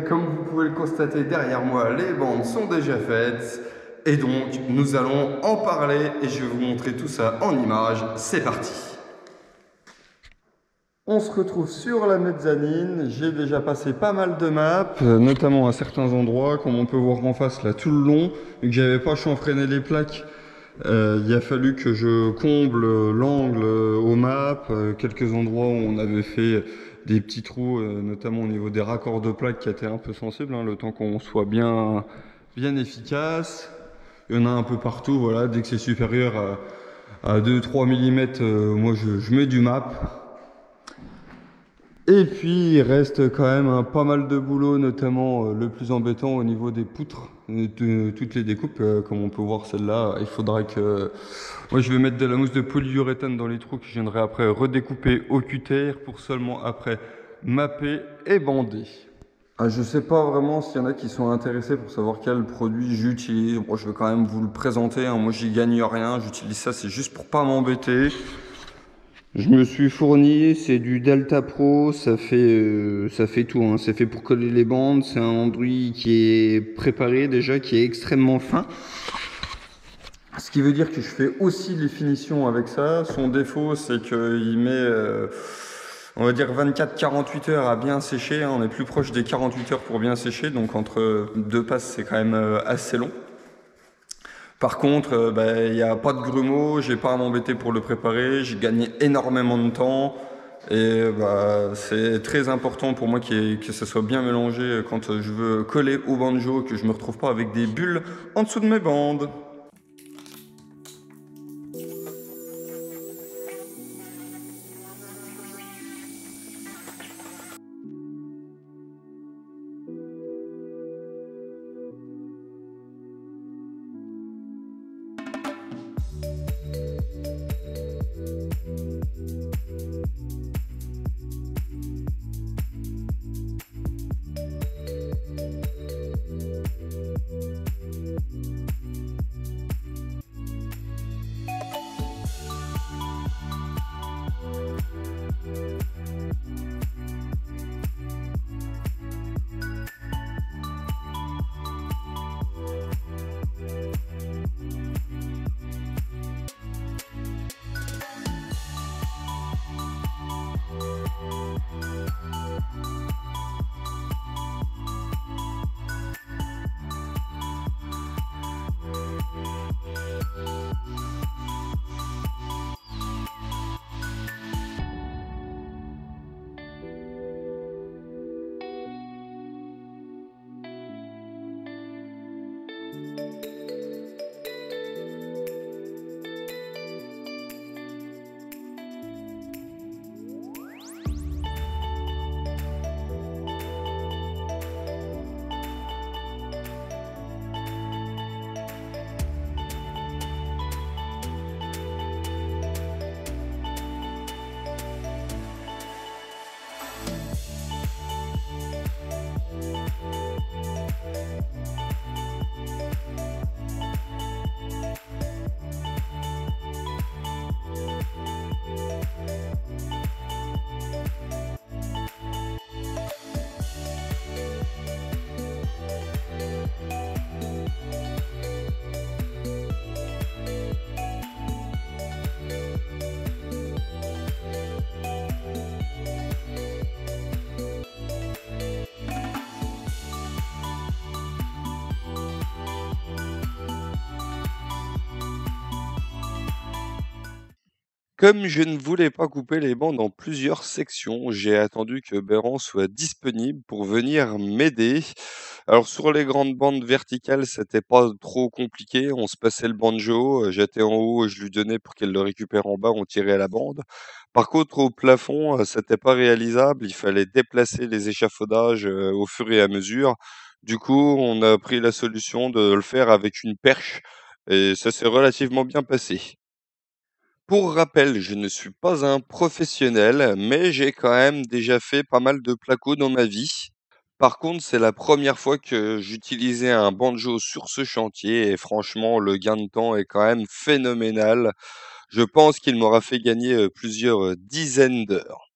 Comme vous pouvez le constater derrière moi, les bandes sont déjà faites. Et donc, nous allons en parler et je vais vous montrer tout ça en images. C'est parti. On se retrouve sur la mezzanine. J'ai déjà passé pas mal de maps, notamment à certains endroits, comme on peut voir en face là tout le long. Vu que j'avais pas chanfreiné les plaques, il a fallu que je comble l'angle aux maps. Quelques endroits où on avait fait des petits trous, notamment au niveau des raccords de plaques qui étaient un peu sensibles, hein, le temps qu'on soit bien efficace. Il y en a un peu partout, voilà. Dès que c'est supérieur à 2-3 mm, moi je mets du map. Et puis il reste quand même pas mal de boulot, notamment le plus embêtant au niveau des poutres, de toutes les découpes, comme on peut voir celle-là. Il faudra que... Moi je vais mettre de la mousse de polyuréthane dans les trous que je viendrai après redécouper au cutter pour seulement après mapper et bander. Ah, je sais pas vraiment s'il y en a qui sont intéressés pour savoir quel produit j'utilise. Moi je vais quand même vous le présenter, hein. Moi j'y gagne rien, j'utilise ça, c'est juste pour pas m'embêter. Je me suis fourni, c'est du Delta Pro, ça fait tout, hein. C'est fait pour coller les bandes, c'est un enduit qui est préparé déjà, qui est extrêmement fin. Ce qui veut dire que je fais aussi les finitions avec ça. Son défaut, c'est qu'il met, on va dire 24-48 heures à bien sécher, hein. On est plus proche des 48 heures pour bien sécher, donc entre deux passes, c'est quand même assez long. Par contre, il n'y a pas de grumeaux, j'ai pas à m'embêter pour le préparer, j'ai gagné énormément de temps et c'est très important pour moi que ça soit bien mélangé quand je veux coller au banjo, que je me retrouve pas avec des bulles en dessous de mes bandes. Comme je ne voulais pas couper les bandes en plusieurs sections, j'ai attendu que Béran soit disponible pour venir m'aider. Alors sur les grandes bandes verticales, c'était pas trop compliqué, on se passait le banjo, j'étais en haut et je lui donnais pour qu'elle le récupère en bas, on tirait la bande. Par contre au plafond, c'était pas réalisable, il fallait déplacer les échafaudages, au fur et à mesure. Du coup, on a pris la solution de le faire avec une perche et ça s'est relativement bien passé. Pour rappel, je ne suis pas un professionnel, mais j'ai quand même déjà fait pas mal de placo dans ma vie. Par contre, c'est la première fois que j'utilisais un banjo sur ce chantier et franchement, le gain de temps est quand même phénoménal. Je pense qu'il m'aura fait gagner plusieurs dizaines d'heures.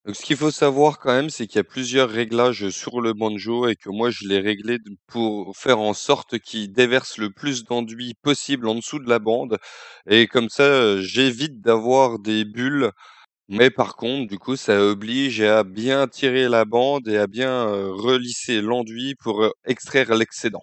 Donc ce qu'il faut savoir quand même, c'est qu'il y a plusieurs réglages sur le banjo et que moi je l'ai réglé pour faire en sorte qu'il déverse le plus d'enduit possible en dessous de la bande et comme ça, j'évite d'avoir des bulles. Mais par contre, du coup, ça oblige à bien tirer la bande et à bien, relisser l'enduit pour, extraire l'excédent.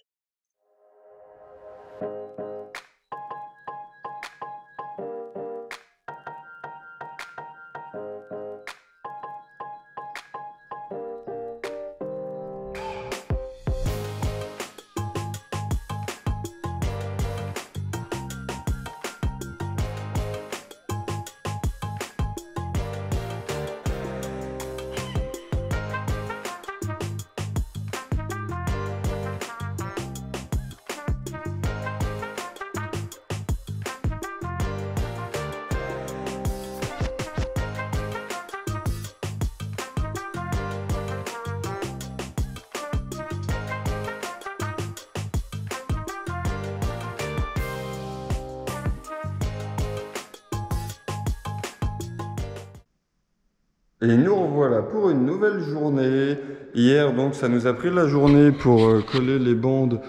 Et nous revoilà pour une nouvelle journée. Hier, donc, ça nous a pris la journée pour coller les bandes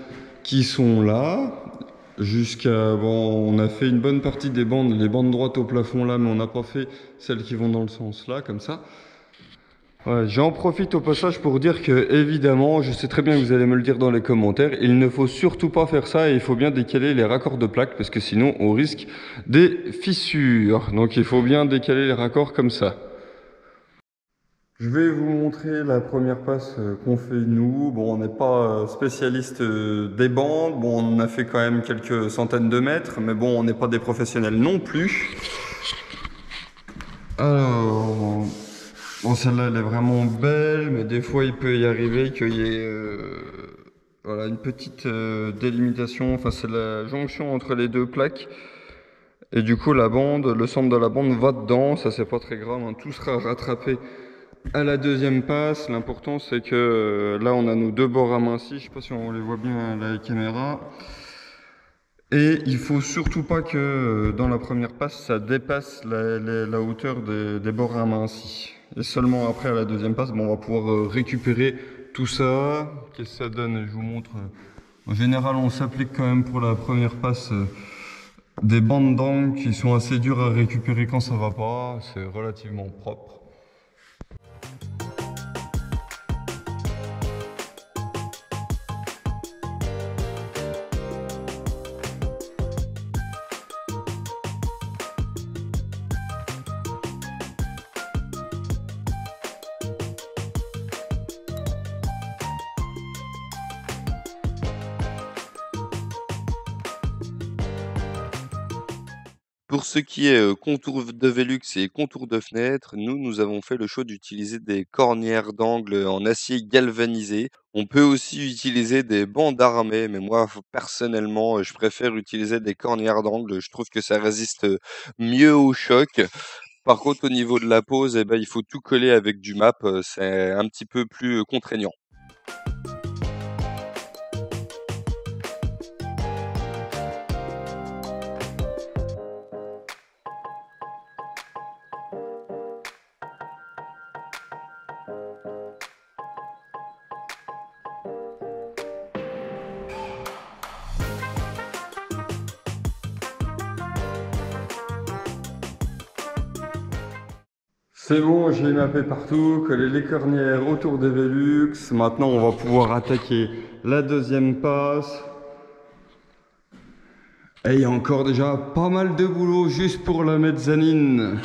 qui sont là. Jusqu'à, bon, on a fait une bonne partie des bandes, les bandes droites au plafond là, mais on n'a pas fait celles qui vont dans le sens là, comme ça. Ouais, j'en profite au passage pour dire que, évidemment, je sais très bien que vous allez me le dire dans les commentaires, il ne faut surtout pas faire ça et il faut bien décaler les raccords de plaques parce que sinon on risque des fissures. Donc il faut bien décaler les raccords comme ça. Je vais vous montrer la première passe qu'on fait nous. Bon, on n'est pas spécialiste des bandes. Bon, on en a fait quand même quelques centaines de mètres, mais bon, on n'est pas des professionnels non plus. Alors, bon, celle-là, elle est vraiment belle, mais des fois, il peut y arriver qu'il y ait voilà, une petite délimitation. Enfin, c'est la jonction entre les deux plaques. Et du coup, la bande, le centre de la bande va dedans. Ça, c'est pas très grave, hein. Tout sera rattrapé à la deuxième passe. L'important, c'est que là, on a nos deux bords amincis. Je sais pas si on les voit bien à la caméra. Et il faut surtout pas que dans la première passe, ça dépasse la hauteur des bords amincis. Et seulement après, à la deuxième passe, bon, on va pouvoir récupérer tout ça. Qu'est-ce que ça donne? Je vous montre. En général, on s'applique quand même pour la première passe des bandes d'angle qui sont assez dures à récupérer quand ça va pas. C'est relativement propre. Pour ce qui est, contour de Velux et contour de fenêtre, nous avons fait le choix d'utiliser des cornières d'angle en acier galvanisé. On peut aussi utiliser des bandes armées, mais moi, personnellement, je préfère utiliser des cornières d'angle. Je trouve que ça résiste, mieux au choc. Par contre, au niveau de la pose, eh ben, il faut tout coller avec du MAP, c'est un petit peu plus, contraignant. C'est bon, j'ai mappé partout, collé les cornières autour des Velux. Maintenant, on va pouvoir attaquer la deuxième passe. Et il y a encore déjà pas mal de boulot juste pour la mezzanine.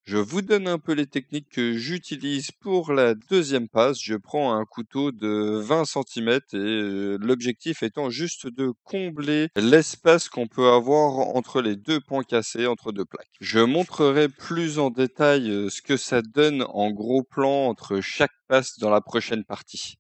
Je vous donne un peu les techniques que j'utilise pour la deuxième passe. Je prends un couteau de 20 centimètres et l'objectif étant juste de combler l'espace qu'on peut avoir entre les deux points cassés, entre deux plaques. Je montrerai plus en détail ce que ça donne en gros plan entre chaque passe dans la prochaine partie.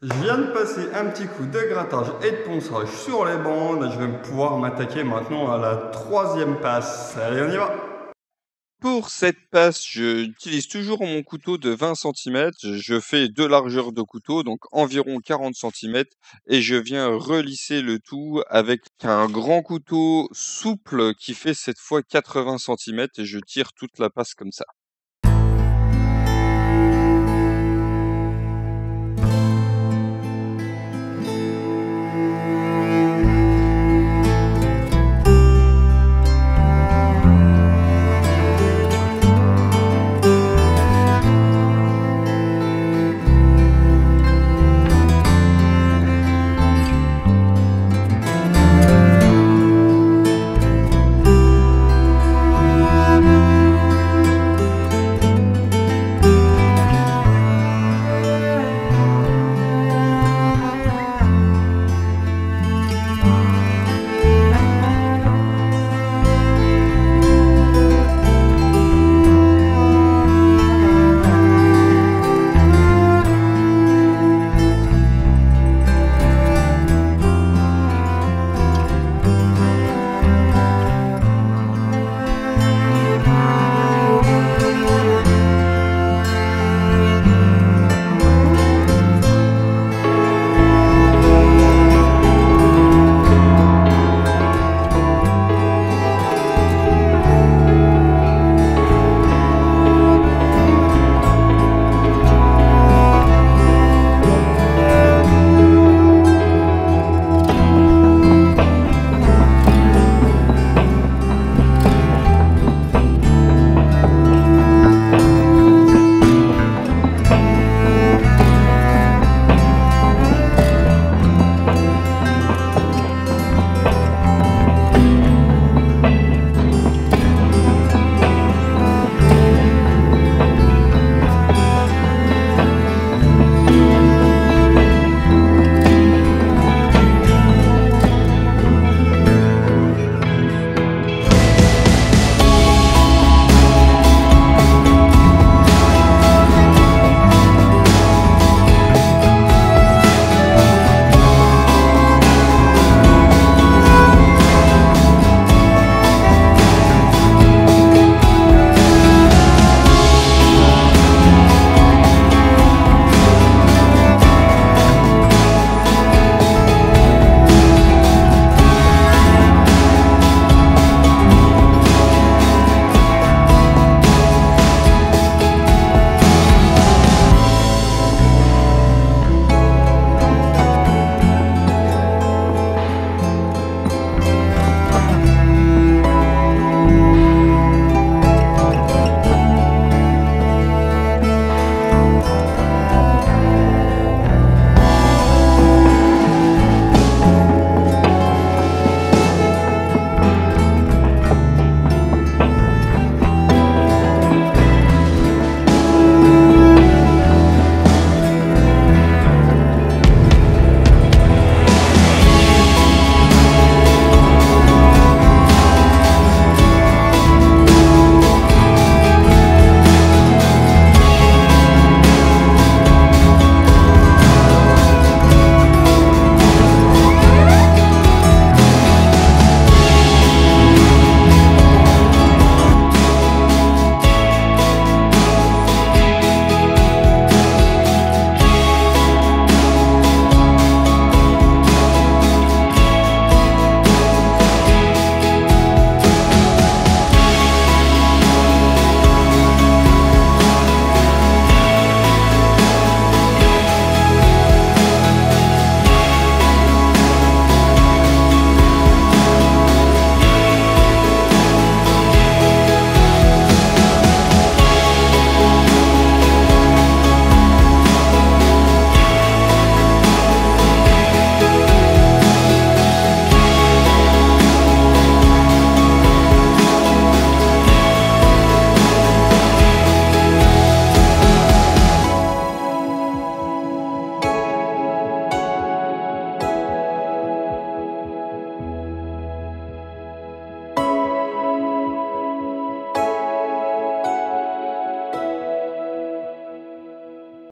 Je viens de passer un petit coup de grattage et de ponçage sur les bandes. Je vais pouvoir m'attaquer maintenant à la troisième passe. Allez, on y va! Pour cette passe, j'utilise toujours mon couteau de 20 centimètres. Je fais 2 largeurs de couteau, donc environ 40 centimètres, et je viens relisser le tout avec un grand couteau souple qui fait cette fois 80 centimètres et je tire toute la passe comme ça.